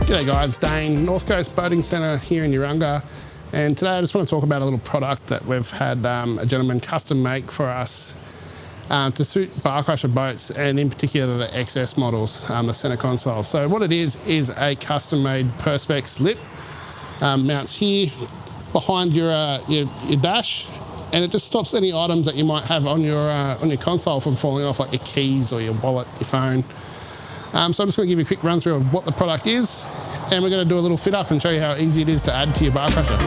G'day guys, Dane, North Coast Boating Centre here in Urunga, and today I just want to talk about a little product that we've had a gentleman custom make for us to suit bar crusher boats, and in particular the XS models, the centre console. So what it is a custom made Perspex lip, mounts here behind your dash, and it just stops any items that you might have on your console from falling off, like your keys or your wallet, your phone. So I'm just going to give you a quick run through of what the product is, and we're going to do a little fit up and show you how easy it is to add to your bar crusher.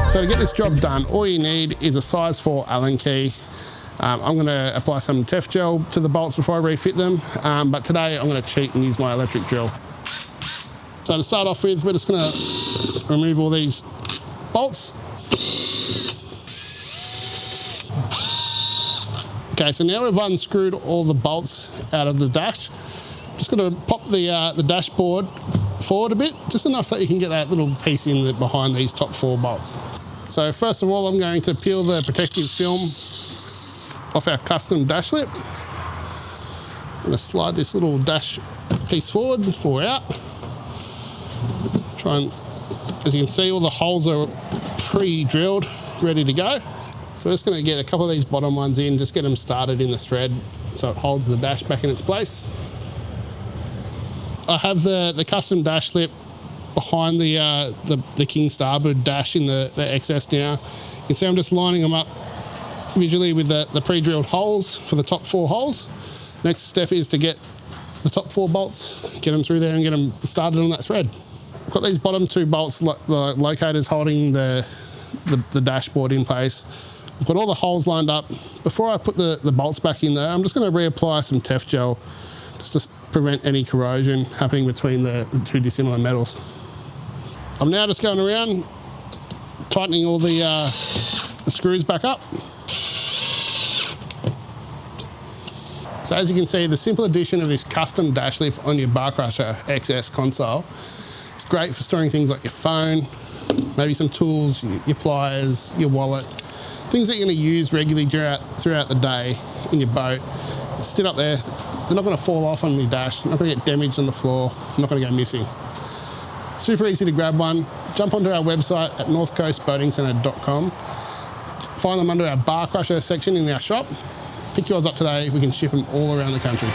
So to get this job done, all you need is a size 4 Allen key. I'm going to apply some Tef gel to the bolts before I refit them, but today I'm going to cheat and use my electric drill. So to start off with, we're just going to remove all these bolts. Okay, so now we've unscrewed all the bolts out of the dash. Just going to pop the dashboard forward a bit, just enough that you can get that little piece in behind these top 4 bolts. So first of all, I'm going to peel the protective film off our custom dash lip. I'm going to slide this little dash piece forward or out. Try and, as you can see, all the holes are pre-drilled, ready to go. So we're just going to get a couple of these bottom ones in, just get them started in the thread so it holds the dash back in its place. I have the custom dash lip behind the King Starboard dash in the XS now. You can see I'm just lining them up visually with the pre-drilled holes for the top 4 holes. Next step is to get the top 4 bolts, get them through there and get them started on that thread. I've got these bottom 2 bolts, the locators holding the dashboard in place. I've got all the holes lined up. Before I put the bolts back in there, I'm just going to reapply some Tef gel just to prevent any corrosion happening between the 2 dissimilar metals. I'm now just going around tightening all the screws back up. So as you can see, the simple addition of this custom dash lip on your bar crusher XS console, it's great for storing things like your phone, maybe some tools, your pliers, your wallet, things that you're going to use regularly throughout the day in your boat. Sit up there, they're not going to fall off on your dash, they're not going to get damaged on the floor, not going to go missing. Super easy to grab one. Jump onto our website at northcoastboatingcentre.com. Find them under our bar crusher section in our shop. Pick yours up today, we can ship them all around the country.